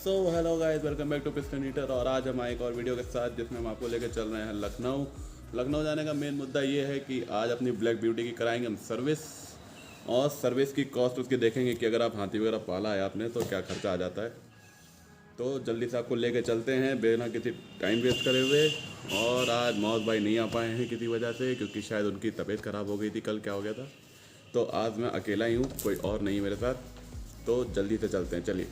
So hello guys, welcome back to piston eater. और आज हम आए एक और वीडियो के साथ जिसमें हम आपको लेकर चल रहे हैं लखनऊ जाने का मेन मुद्दा ये है कि आज अपनी ब्लैक ब्यूटी की कराएंगे हम सर्विस। और सर्विस की कॉस्ट उसकी देखेंगे कि अगर आप हाथी वगैरह पाला है आपने तो क्या खर्चा आ जाता है। तो जल्दी से आपको लेके चलते हैं बिना किसी टाइम वेस्ट करे हुए। और आज मौज भाई नहीं आ पाए हैं किसी वजह से, क्योंकि शायद उनकी तबीयत ख़राब हो गई थी, कल क्या हो गया था। तो आज मैं अकेला ही हूँ, कोई और नहीं मेरे साथ। तो जल्दी से चलते हैं, चलिए।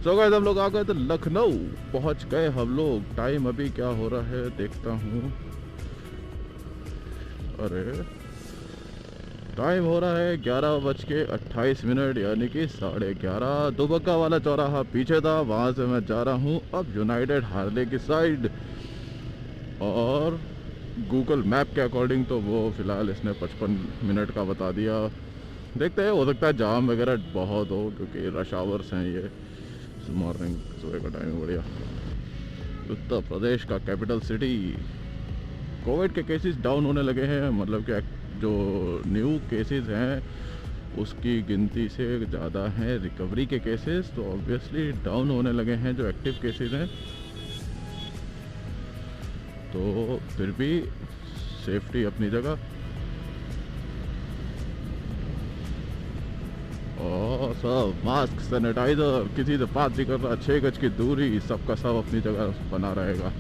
तो गाइस हम लोग आ गए थे लखनऊ, पहुंच गए हम लोग। टाइम अभी क्या हो रहा है देखता हूँ। अरे टाइम हो रहा है 11:28, यानी कि 11:30। दुबग्गा वाला चौराहा पीछे था, वहाँ से मैं जा रहा हूँ अब यूनाइटेड हार्ले की साइड। और गूगल मैप के अकॉर्डिंग तो वो फ़िलहाल इसने 55 मिनट का बता दिया। देखते हैं, हो सकता है जाम वगैरह बहुत हो, क्योंकि रश आवर्स हैं ये। मॉर्निंग सुबह का टाइम है, बढ़िया। उत्तर प्रदेश का कैपिटल सिटी। कोविड के केसेस डाउन होने लगे हैं, मतलब कि जो न्यू केसेस हैं उसकी गिनती से ज़्यादा हैं रिकवरी के केसेस। तो ऑब्वियसली डाउन होने लगे हैं जो एक्टिव केसेस हैं। तो फिर भी सेफ्टी अपनी जगह। और सब मास्क, सैनिटाइजर, किसी से बात नहीं कर रहा, 6 गज की दूरी, सबका सब अपनी जगह बना रहेगा।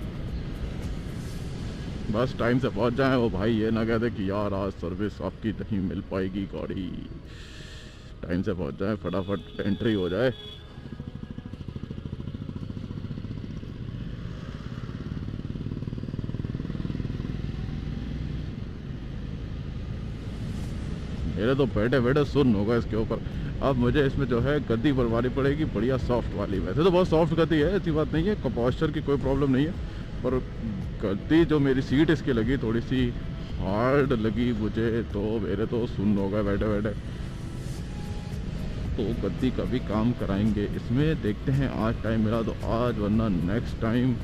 बस टाइम से पहुंच जाएं। वो भाई ये ना कहते कि यार आज सर्विस आपकी नहीं मिल पाएगी गाड़ी। टाइम से पहुंच जाएं, फटाफट एंट्री हो जाए। मेरे तो बैठे बैठे सुन होगा इसके ऊपर। अब मुझे इसमें जो है गद्दी बनवानी पड़ेगी, बढ़िया सॉफ्ट वाली। वैसे तो बहुत सॉफ्ट गद्दी है, ऐसी बात नहीं है, पॉस्चर की कोई प्रॉब्लम नहीं है। पर गद्दी जो मेरी सीट इसकी लगी थोड़ी सी हार्ड लगी मुझे, तो मेरे तो सुन होगा बैठे बैठे। तो गद्दी का भी काम कराएंगे इसमें। देखते हैं, आज टाइम मिला तो आज, वरना नेक्स्ट टाइम।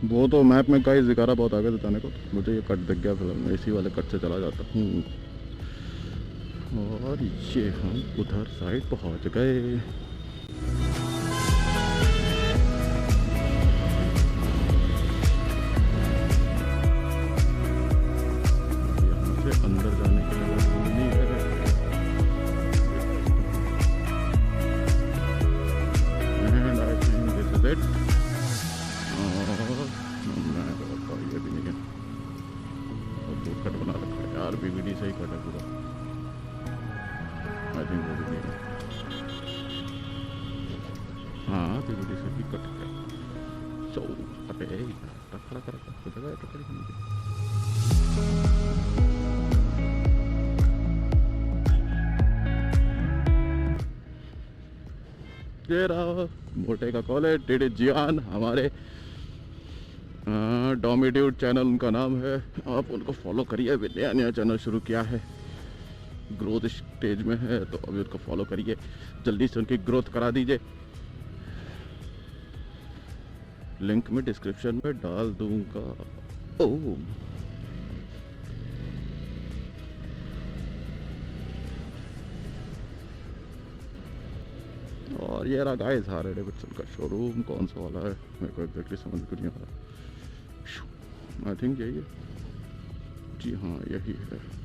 वो तो मैप में गाइस दिखा रहा बहुत आगे से जाने को। मुझे ये कट दिख गया, फिल्म इसी वाले कट से चला जाता हूँ। और ये हम उधर साइड पहुँच गए। यहाँ से अंदर जाने के लिए नहीं है। And I think this is it. ये भी नहीं है, और दूर कट बना रखा है यार। बीबीडी से ही कट है पूरा। आई थिंक वो भी नहीं है। हाँ, बीबीडी से भी कट है। सो अबे टकरा कर जगह है, टकरी ये रहा मोटे का कॉलेज। टीडी जियान हमारे डोमिट्यूड चैनल उनका नाम है, आप उनको फॉलो करिए। अभी नया चैनल शुरू किया है। ग्रोथ स्टेज में है, तो अभी उनको फॉलो करिए, जल्दी से उनकी ग्रोथ करा दीजिए। लिंक मैं डिस्क्रिप्शन में डाल दूंगा। ओह और ये रहा गाइस हार्ले डेविडसन का शोरूम। कौन सा वाला है मेरे को एग्जैक्टली समझ में नहीं आ रहा। आई थिंक यही है, जी हाँ यही है।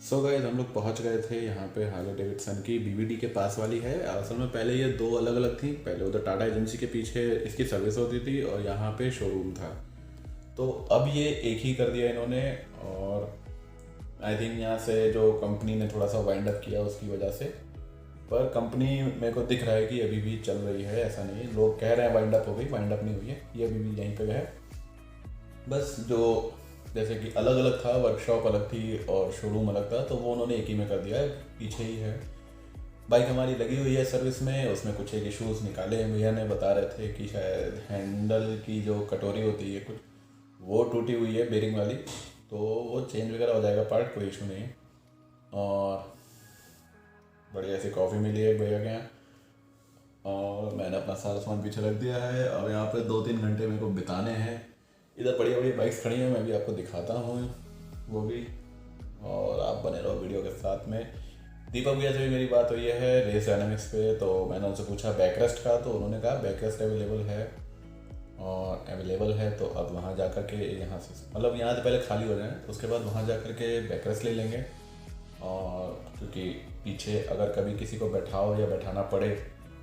सो गाइस हम लोग पहुंच गए थे यहाँ पे हार्ले डेविडसन की बीवीडी के पास वाली है। असल में पहले ये दो अलग अलग थी, पहले उधर टाटा एजेंसी के पीछे इसकी सर्विस होती थी और यहाँ पे शोरूम था। तो अब ये एक ही कर दिया इन्होंने, और आई थिंक यहाँ से जो कंपनी ने थोड़ा सा वाइंड अप किया उसकी वजह से, पर कंपनी मेरे को दिख रहा है कि अभी भी चल रही है, ऐसा नहीं है। लोग कह रहे हैं वाइंड अप हो गई, वाइंड अप नहीं हुई है, ये अभी भी यहीं पे है। बस जो जैसे कि अलग अलग था, वर्कशॉप अलग थी और शोरूम अलग था, तो वो उन्होंने एक ही में कर दिया है, पीछे ही है। बाइक हमारी लगी हुई है सर्विस में, उसमें कुछ एक इशूज़ निकाले हैं। भैया ने बता रहे थे कि शायद हैंडल की जो कटोरी होती है कुछ वो टूटी हुई है बेरिंग वाली, तो वो चेंज वगैरह हो जाएगा पार्ट, कोई इशू नहीं है। और बढ़िया सी कॉफ़ी मिली है भैया के यहाँ, और मैंने अपना सारा सामान पीछे रख दिया है। और यहाँ पे 2-3 घंटे मेरे को बिताने हैं। इधर बढ़िया बढ़िया बाइक्स खड़ी हैं, मैं भी आपको दिखाता हूँ वो भी, और आप बने रहो वीडियो के साथ में। दीपक भैया से भी मेरी बात हुई है रेस डायनामिक्स पे, तो मैंने उनसे पूछा बैकरेस्ट का, तो उन्होंने कहा बैकरेस्ट अवेलेबल है, और अवेलेबल है तो अब वहाँ जा कर के यहाँ से, मतलब यहाँ से पहले खाली हो जाए, तो उसके बाद वहाँ जा कर के बैकरेस्ट ले लेंगे। और क्योंकि पीछे अगर कभी किसी को बैठाओ या बैठाना पड़े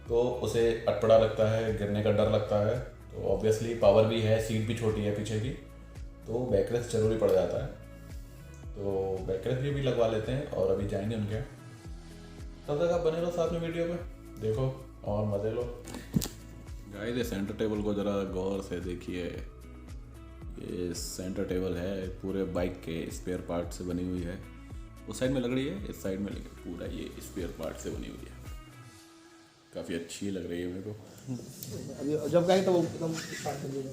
तो उसे अटपटा लगता है, गिरने का डर लगता है, तो ऑब्वियसली पावर भी है, सीट भी छोटी है पीछे की, तो बैकरेस्ट जरूरी पड़ जाता है। तो बैकरेस्ट भी लगवा लेते हैं और अभी जाएंगे उनके। तब तक आप बने रहो साथ में वीडियो में, देखो और मजे लो। गाइस ये सेंटर टेबल को ज़रा गौर से देखिए, ये सेंटर टेबल है पूरे बाइक के स्पेयर पार्ट से बनी हुई है। उस साइड में लग रही है, इस साइड में लेकिन पूरा ये स्पेयर पार्ट से बनी हुई है। काफ़ी अच्छी लग रही है मेरे को। अभी जब गए तो एकदम स्टार्ट कर दिया।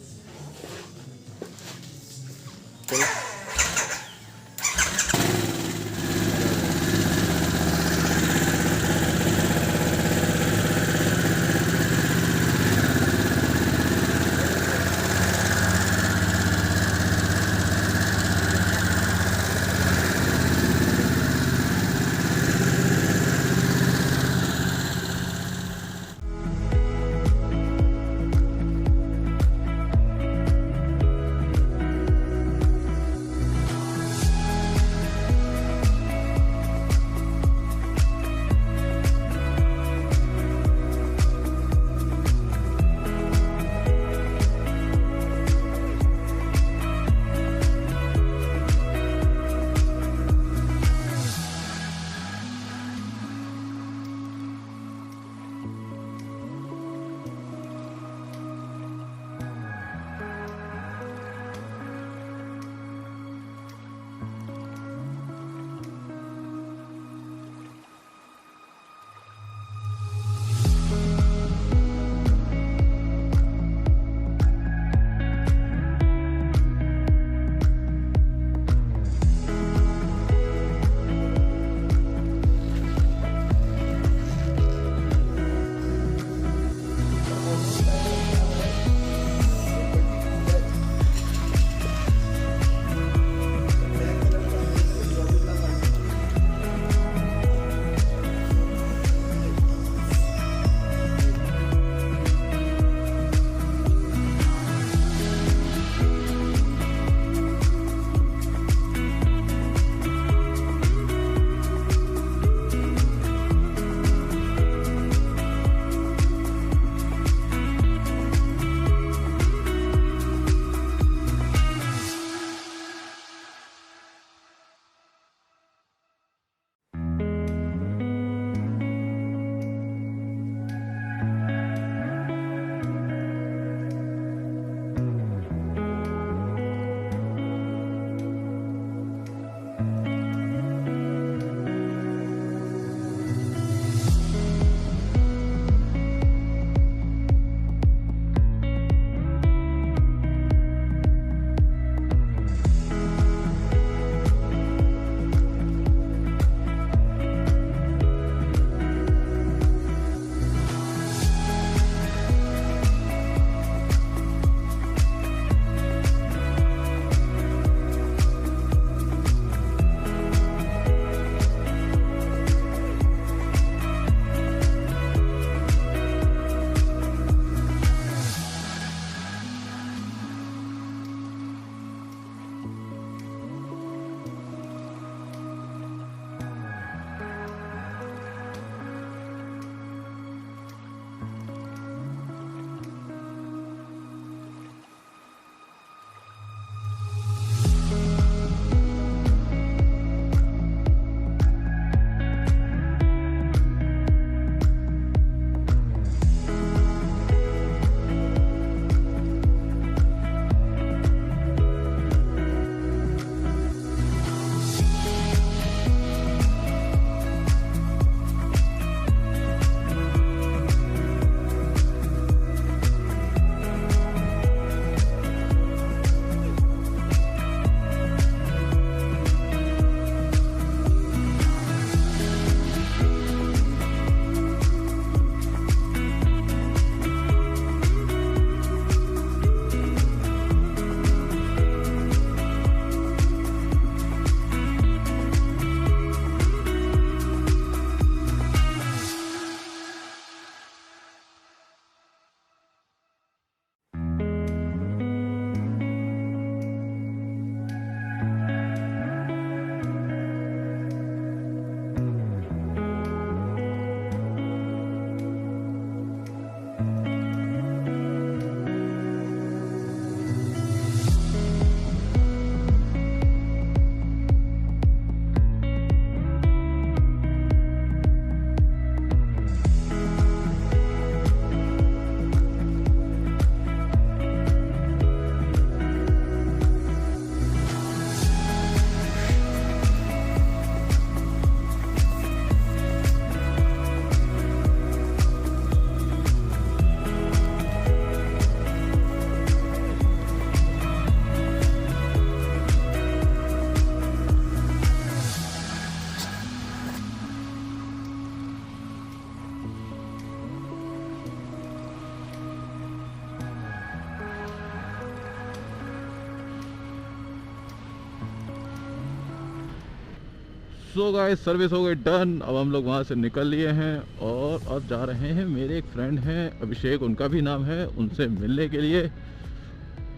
सो गाइस सर्विस हो गई डन। अब हम लोग वहाँ से निकल लिए हैं और अब जा रहे हैं, मेरे एक फ्रेंड हैं अभिषेक उनका भी नाम है, उनसे मिलने के लिए।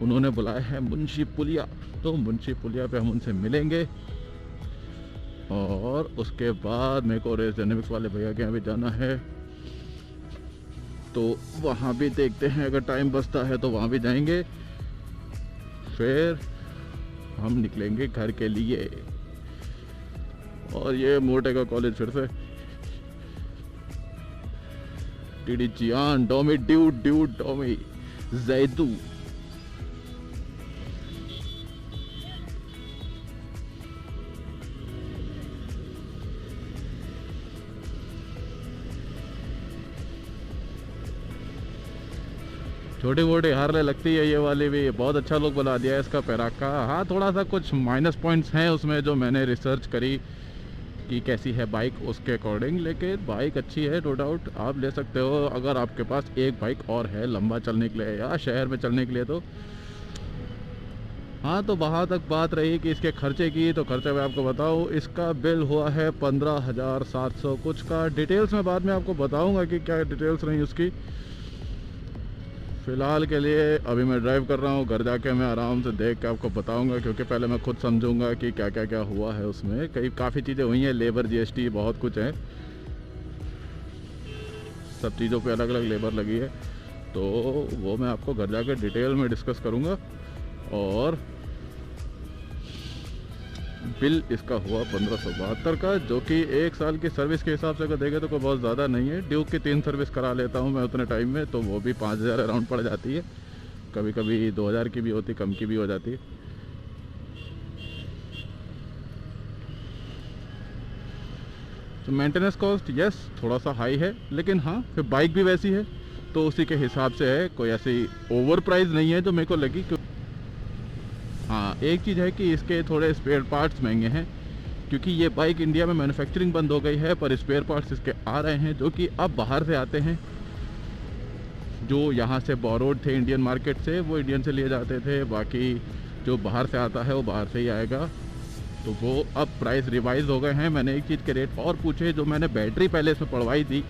उन्होंने बुलाया है मुंशी पुलिया, तो मुंशी पुलिया पे हम उनसे मिलेंगे और उसके बाद मेरे को रेस डायनेमिक्स वाले भैया के यहाँ भी जाना है, तो वहाँ भी देखते हैं अगर टाइम बचता है तो वहाँ भी जाएंगे। फिर हम निकलेंगे घर के लिए। और ये मोटे का कॉलेज फिर से टीडी जियान डोमी ड्यूड ड्यूड डोमी जैदू। छोटी मोटी हारले लगती है ये वाली भी, बहुत अच्छा लोग बना दिया है इसका पैराका। हाँ थोड़ा सा कुछ माइनस पॉइंट्स हैं उसमें जो मैंने रिसर्च करी कि कैसी है बाइक उसके अकॉर्डिंग, लेकिन बाइक अच्छी है नो डाउट, आप ले सकते हो अगर आपके पास एक बाइक और है लंबा चलने के लिए या शहर में चलने के लिए तो। हाँ तो वहाँ तक बात रही कि इसके खर्चे की, तो खर्चे मैं आपको बताऊँ, इसका बिल हुआ है 15,700 कुछ का। डिटेल्स में बाद में आपको बताऊँगा कि क्या डिटेल्स रही उसकी। फ़िलहाल के लिए अभी मैं ड्राइव कर रहा हूँ, घर जाके मैं आराम से देख के आपको बताऊंगा, क्योंकि पहले मैं खुद समझूंगा कि क्या क्या क्या हुआ है उसमें। काफ़ी चीज़ें हुई हैं, लेबर जीएसटी बहुत कुछ है, सब चीज़ों पे अलग अलग लेबर लगी है, तो वो मैं आपको घर जाके डिटेल में डिस्कस करूँगा। और बिल इसका हुआ 1572 का, जो कि एक साल की सर्विस के हिसाब से अगर देखें तो कोई बहुत ज़्यादा नहीं है। ड्यूक की 3 सर्विस करा लेता हूँ मैं उतने टाइम में, तो वो भी 5,000 अराउंड पड़ जाती है, कभी कभी 2,000 की भी होती, कम की भी हो जाती है। तो मेंटेनेंस कॉस्ट यस थोड़ा सा हाई है, लेकिन हाँ फिर बाइक भी वैसी है तो उसी के हिसाब से है, कोई ऐसी ओवर प्राइस नहीं है जो मेरे को लगी। हाँ एक चीज़ है कि इसके थोड़े स्पेयर पार्ट्स महंगे हैं, क्योंकि ये बाइक इंडिया में मैन्युफैक्चरिंग बंद हो गई है, पर स्पेयर पार्ट्स इसके आ रहे हैं जो कि अब बाहर से आते हैं। जो यहाँ से बोरोड थे इंडियन मार्केट से, वो इंडियन से लिए जाते थे, बाकी जो बाहर से आता है वो बाहर से ही आएगा। तो वो अब प्राइस रिवाइज हो गए हैं। मैंने एक चीज़ के रेट और पूछे, जो मैंने बैटरी पहले इसमें पड़वाई थी,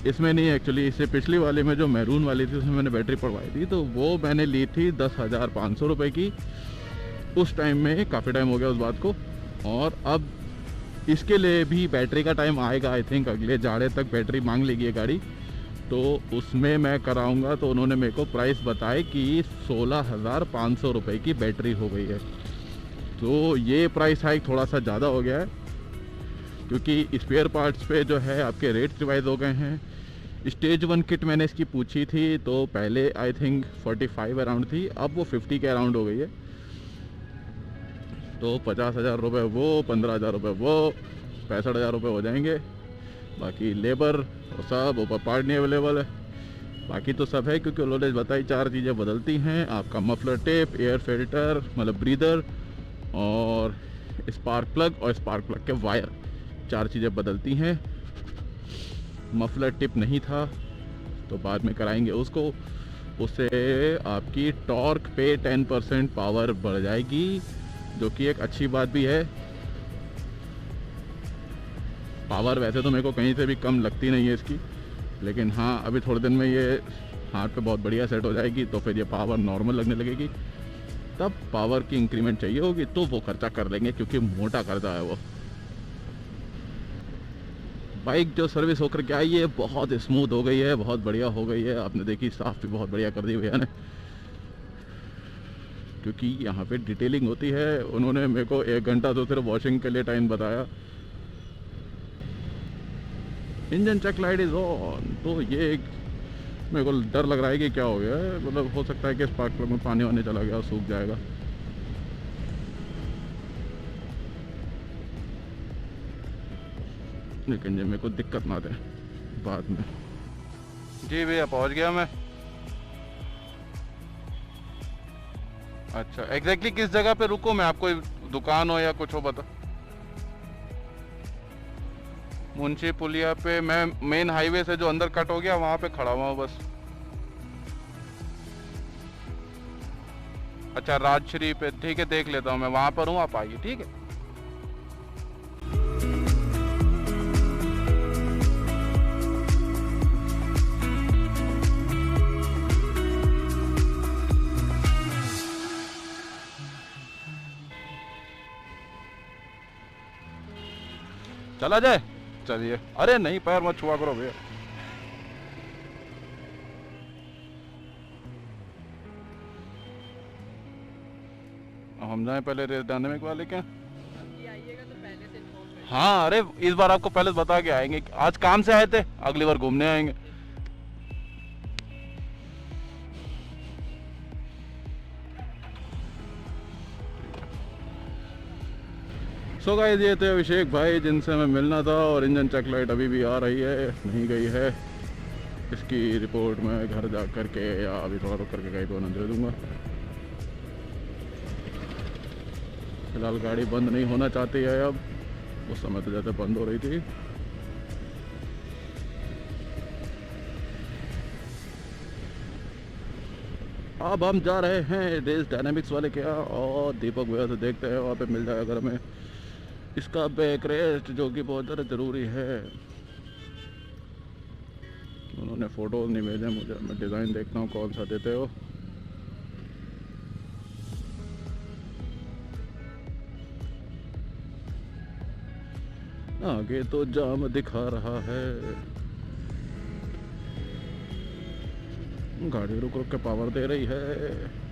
इसमें नहीं एक्चुअली, इससे पिछली वाली में जो मैरून वाली थी उसमें मैंने बैटरी पड़वाई थी, तो वो मैंने ली थी 10,500 रुपये की उस टाइम में। काफ़ी टाइम हो गया उस बात को। और अब इसके लिए भी बैटरी का टाइम आएगा, आई थिंक अगले जाड़े तक बैटरी मांग लेगी ये गाड़ी, तो उसमें मैं कराऊंगा। तो उन्होंने मेरे को प्राइस बताए कि 16,500 रुपये की बैटरी हो गई है। तो ये प्राइस हाइक थोड़ा सा ज़्यादा हो गया है, क्योंकि स्पेयर पार्ट्स पे जो है आपके रेट रिवाइज हो गए हैं। स्टेज 1 किट मैंने इसकी पूछी थी, तो पहले आई थिंक 45 अराउंड थी, अब वो 50 के अराउंड हो गई है। तो 50,000 रुपये वो, 15,000 रुपये वो, 65,000 रुपये हो जाएंगे। बाकी लेबर और सब ऊपर पार्ट नहीं अवेलेबल है, बाकी तो सब है, क्योंकि उन्होंने बताई 4 चीज़ें बदलती हैं। आपका मफलर टेप, एयर फिल्टर मतलब ब्रीदर, और स्पार्क प्लग और स्पार्क प्लग के वायर, 4 चीज़ें बदलती हैं। मफलर टिप नहीं था तो बाद में कराएंगे उसको, उससे आपकी टॉर्क पे 10% पावर बढ़ जाएगी, जो कि एक अच्छी बात भी है। पावर वैसे तो मेरे को कहीं से भी कम लगती नहीं है इसकी, लेकिन हाँ अभी थोड़े दिन में ये हाथ पे बहुत बढ़िया सेट हो जाएगी, तो फिर ये पावर नॉर्मल लगने लगेगी, तब पावर की इंक्रीमेंट चाहिए होगी तो वो खर्चा कर लेंगे, क्योंकि मोटा कर्जा है वो। बाइक जो सर्विस होकर के आई है बहुत स्मूथ हो गई है, बहुत बढ़िया हो गई है। आपने देखी साफ़ भी बहुत बढ़िया कर दी भैया ने, क्योंकि यहाँ पे डिटेलिंग होती है। उन्होंने मेरे को 1 घंटा तो सिर्फ वॉशिंग के लिए टाइम बताया। Engine check light is on, तो ये एक मेरे को डर लग रहा है कि क्या हो गया है, मतलब हो सकता है कि स्पार्क प्लग में पानी वानी चला गया, सूख जाएगा। लेकिन ये मेरे को दिक्कत ना दे बाद में। जी भैया पहुंच गया मैं। अच्छा एग्जैक्टली किस जगह पे रुको मैं, आपको दुकान हो या कुछ हो बता। मुंशी पुलिया पे, मैं मेन हाईवे से जो अंदर कट हो गया वहां पे खड़ा हुआ हूँ बस। अच्छा राजश्री पे, ठीक है देख लेता हूँ मैं, वहां पर हूँ, आप आइए ठीक है। चला जाए, चलिए। अरे नहीं, पैर मत छुआ करो भैया। हम जाए पहले रेस डायनेमिक वाले क्या? हाँ, अरे इस बार आपको पहले बता के आएंगे। आज काम से आए थे, अगली बार घूमने आएंगे। सो गाइस, ये थे अभिषेक भाई जिनसे हमें मिलना था, और इंजन चेक लाइट अभी भी आ रही है, नहीं गई है। इसकी रिपोर्ट मैं घर जा करके या अभी थोड़ा रुक करके कहीं पे दे दूंगा। फिलहाल गाड़ी बंद नहीं होना चाहती है अब, उस समय तो जैसे बंद हो रही थी। अब हम जा रहे हैं रेस डायनामिक्स वाले के यहाँ, और दीपक भैया से देखते हैं वहाँ पे मिल जाएगा अगर हमें इसका बैक रेस्ट, जो कि बहुत ज़्यादा ज़रूरी है। उन्होंने फ़ोटो नहीं भेजा मुझे, मैं डिज़ाइन देखता हूँ कौन सा देते हो। आगे तो जाम दिखा रहा है, गाड़ी रुक रुक के पावर दे रही है।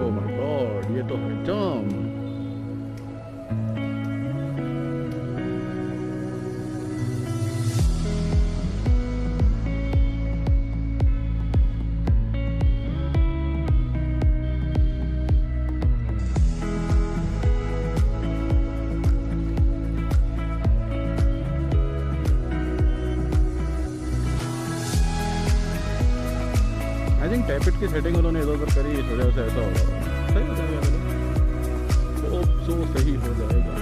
Oh my God, ये तो है जाम। आई थिंक टैपिट की सेटिंग उन्होंने इधर उधर करी, इस वजह से ऐसा होगा। सही हो जाएगा, होप सो सही हो जाएगा।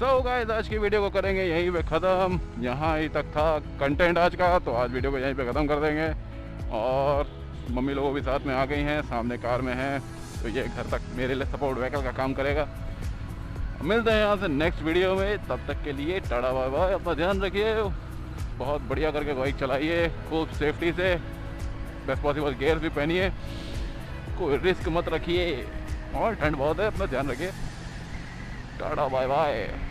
सो गाइस, आज की वीडियो को करेंगे यहीं पे ख़त्म। यहाँ ही तक था कंटेंट आज का, तो आज वीडियो को यहीं पे ख़त्म कर देंगे। और मम्मी लोगों भी साथ में आ गई हैं, सामने कार में हैं, तो ये घर तक मेरे लिए सपोर्ट व्हीकल का काम करेगा। मिलते हैं यहाँ से नेक्स्ट वीडियो में, तब तक के लिए टाटा बाय बाय। अपना ध्यान रखिए, बहुत बढ़िया करके बाइक चलाइए, खूब सेफ्टी से। बेस्ट पॉसिबल गियर भी पहनिए, कोई रिस्क मत रखिए और ठंड बहुत है, अपना ध्यान रखिए। Tata bye bye.